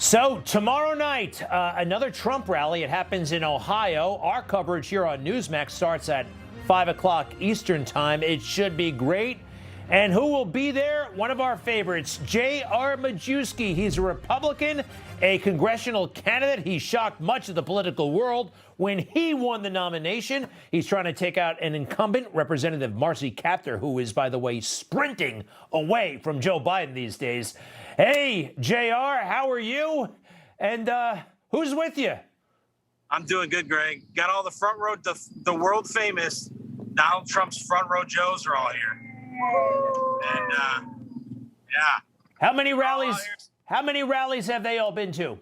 So tomorrow night, another Trump rally. It happens in Ohio. Our coverage here on NewsMax starts at 5 o'clock Eastern time. It should be great. And who will be there? One of our favorites, J.R. Majewski. He's a Republican, a congressional candidate. He shocked much of the political world when he won the nomination. He's trying to take out an incumbent, Representative Marcy Kaptur, who is, by the way, sprinting away from Joe Biden these days. Hey, JR, how are you? And who's with you? I'm doing good, Greg. Got all the front row, the world famous Donald Trump's front row Joes are all here. And yeah. How many rallies? How many rallies have they all been to?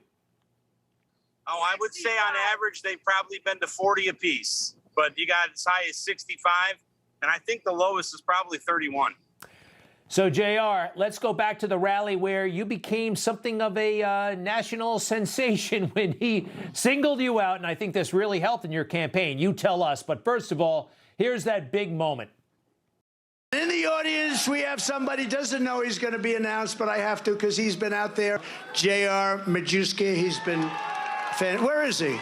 Oh, I would say on average they've probably been to 40 apiece, but you got as high as 65, and I think the lowest is probably 31. So, JR, let's go back to the rally where you became something of a national sensation when he singled you out, and I think this really helped in your campaign. You tell us. But first of all, here's that big moment. In the audience, we have somebody doesn't know he's going to be announced, but I have to because he's been out there. J.R. Majewski, he's been where is he?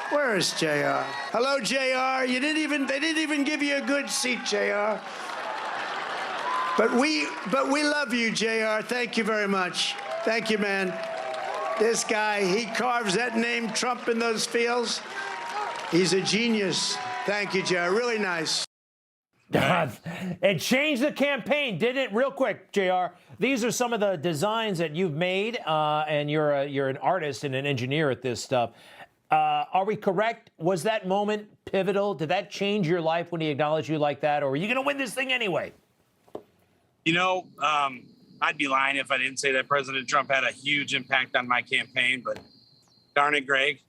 Where is J.R.? Hello, J.R. They didn't even give you a good seat, J.R. But we love you, J.R. Thank you very much. Thank you, man. This guy, he carves that name Trump in those fields. He's a genius. Thank you, J.R. Really nice. It changed the campaign, didn't it? Real quick, JR. These are some of the designs that you've made, and you're an artist and an engineer at this stuff. Are we correct? Was that moment pivotal? Did that change your life when he acknowledged you like that, or are you going to win this thing anyway? You know, I'd be lying if I didn't say that President Trump had a huge impact on my campaign, but darn it, Greg,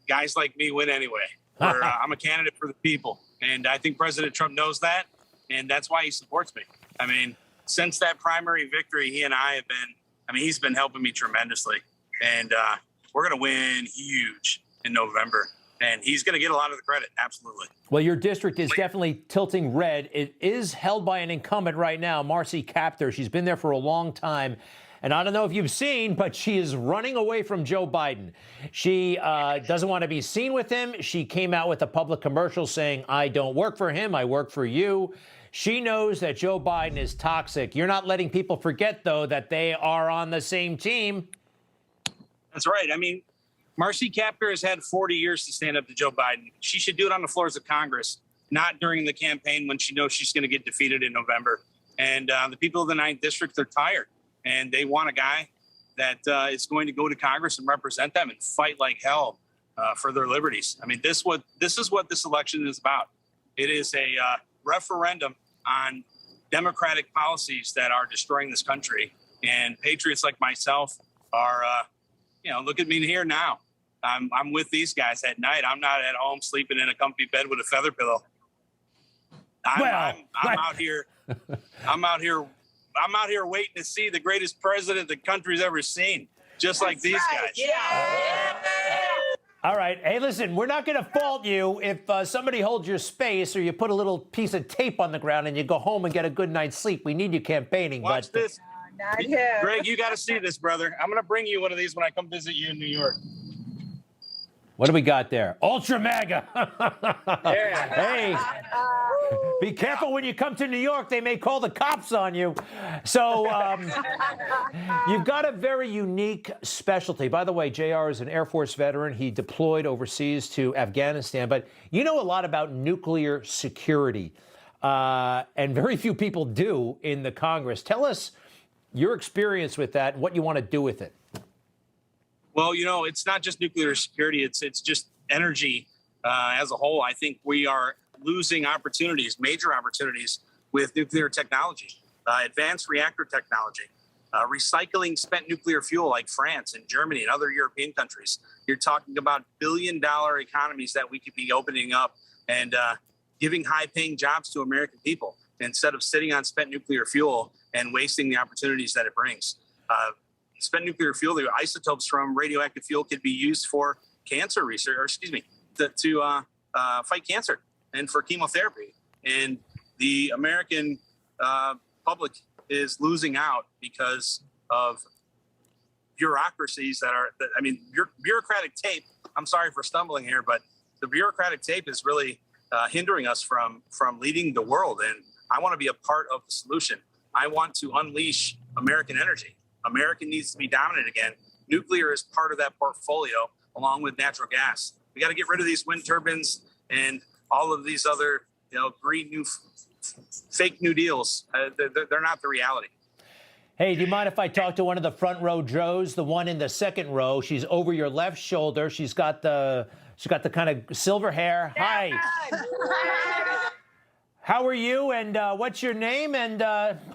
guys like me win anyway. I'm a candidate for the people. And I think President Trump knows that, and that's why he supports me. I mean, since that primary victory, he and I have been, he's been helping me tremendously. And we're going to win huge in November. And he's going to get a lot of the credit, absolutely. Well, your district is definitely tilting red. It is held by an incumbent right now, Marcy Kaptur. She's been there for a long time. And I don't know if you've seen, but she is running away from Joe Biden. She doesn't want to be seen with him. She came out with a public commercial saying, I don't work for him, I work for you. She knows that Joe Biden is toxic. You're not letting people forget, though, that they are on the same team. That's right. I mean, Marcy Kaptur has had 40 years to stand up to Joe Biden. She should do it on the floors of Congress, not during the campaign when she knows she's going to get defeated in November. And the people of the 9th District, they're tired. And they want a guy that is going to go to Congress and represent them and fight like hell for their liberties. I mean, this is what this election is about. It is a referendum on democratic policies that are destroying this country. And patriots like myself are, look at me here now. I'm with these guys at night. I'm not at home sleeping in a comfy bed with a feather pillow. I'm out here. I'm out here waiting to see the greatest president the country's ever seen, just like these guys. Yeah. All right. Hey, listen, we're not going to fault you if somebody holds your space or you put a little piece of tape on the ground and you go home and get a good night's sleep. We need you campaigning. Watch this. Greg, you got to see this, brother. I'm going to bring you one of these when I come visit you in New York. What do we got there? Ultra MAGA. Yeah. Hey, be careful when you come to New York. They may call the cops on you. So you've got a very unique specialty. By the way, JR is an Air Force veteran. He deployed overseas to Afghanistan. But you know a lot about nuclear security, and very few people do in the Congress. Tell us your experience with that and what you want to do with it. Well, it's not just nuclear security. It's just energy as a whole. I think we are losing opportunities, major opportunities with nuclear technology, advanced reactor technology, recycling spent nuclear fuel like France and Germany and other European countries. You're talking about billion-dollar economies that we could be opening up and giving high-paying jobs to American people instead of sitting on spent nuclear fuel and wasting the opportunities that it brings. Spent nuclear fuel, the isotopes from radioactive fuel could be used for cancer research, to fight cancer and for chemotherapy. And the American public is losing out because of bureaucracies bureaucratic tape. I'm sorry for stumbling here, but the bureaucratic tape is really hindering us from leading the world. And I want to be a part of the solution. I want to unleash American energy. America needs to be dominant again. Nuclear is part of that portfolio, along with natural gas. We got to get rid of these wind turbines and all of these other, green fake New Deals. They're not the reality. Hey, do you mind if I talk to one of the front row Joes, the one in the second row? She's over your left shoulder. She's got the kind of silver hair. Hi. How are you? And what's your name? And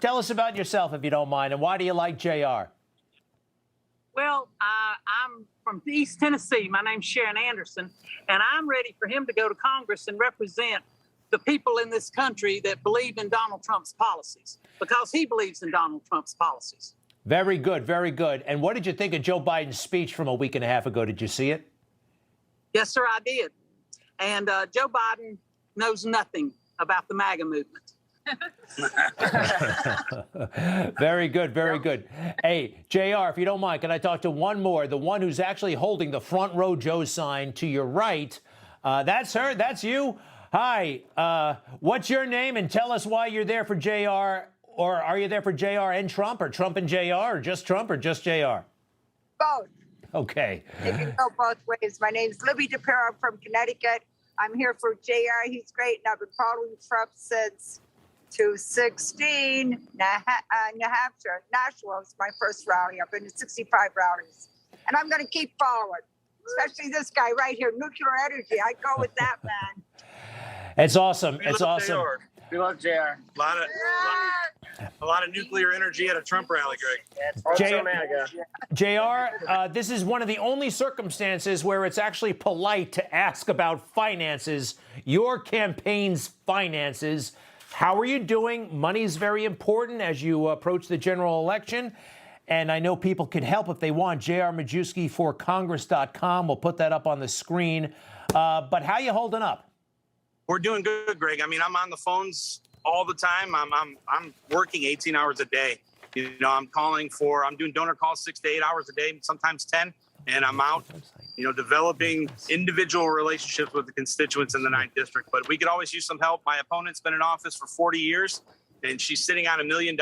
tell us about yourself, if you don't mind. And why do you like JR? Well, I'm from East Tennessee. My name's Sharon Anderson, and I'm ready for him to go to Congress and represent the people in this country that believe in Donald Trump's policies, because he believes in Donald Trump's policies. Very good, very good. And what did you think of Joe Biden's speech from a week and a half ago? Did you see it? Yes, sir, I did. And Joe Biden knows nothing about the MAGA movement. Very good, very good. Hey, JR, if you don't mind, can I talk to one more? The one who's actually holding the front row Joe sign to your right. That's her. That's you. Hi. What's your name? And tell us why you're there for JR. Or are you there for JR and Trump, or Trump and JR, or just Trump, or just JR? Both. Okay. It can go both ways. My name's Libby DePero. I'm from Connecticut. I'm here for JR. He's great, and I've been following Trump since 2016. New Hampshire, Nashville was my first rally. I've been to 65 rallies, and I'm going to keep following, especially this guy right here, nuclear energy. I go with that man. It's awesome. It's awesome. We love JR. A lot of nuclear energy at a Trump rally, Greg. JR, this is one of the only circumstances where it's actually polite to ask about finances, your campaign's finances. How are you doing? Money's very important as you approach the general election. And I know people can help if they want. JRMajewski4Congress.com. We'll put that up on the screen. But how you holding up? We're doing good, Greg. I mean, I'm on the phones all the time. I'm working 18 hours a day. I'm doing donor calls 6 to 8 hours a day, sometimes 10. And I'm out, developing individual relationships with the constituents in the 9th district. But we could always use some help. My opponent's been in office for 40 years, and she's sitting on $1 million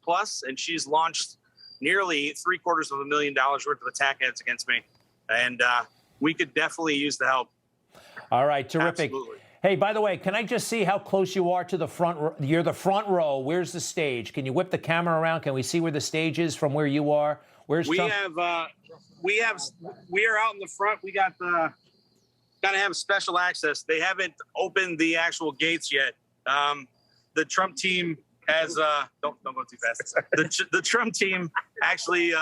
plus, and she's launched nearly $750,000 worth of attack ads against me. And we could definitely use the help. All right, terrific. Absolutely. Hey, by the way, can I just see how close you are to the front? You're the front row. Where's the stage? Can you whip the camera around? Can we see where the stage is from where you are? Where's Trump? We are out in the front. We got to have special access. They haven't opened the actual gates yet. The Trump team has don't go too fast. The Trump team actually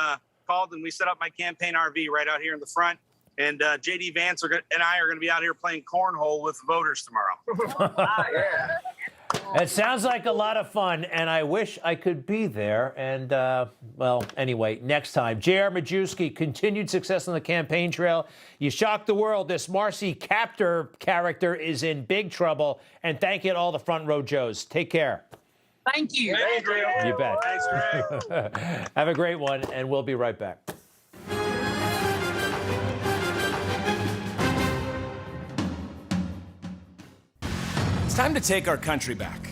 called, and we set up my campaign RV right out here in the front. And J.D. Vance and I are going to be out here playing cornhole with voters tomorrow. It sounds like a lot of fun, and I wish I could be there. And, well, anyway, next time. J.R. Majewski, continued success on the campaign trail. You shocked the world. This Marcy Kaptur character is in big trouble. And thank you to all the front row Joes. Take care. Thank you. Thank you. You bet. Thanks, Greg. Have a great one, and we'll be right back. It's time to take our country back.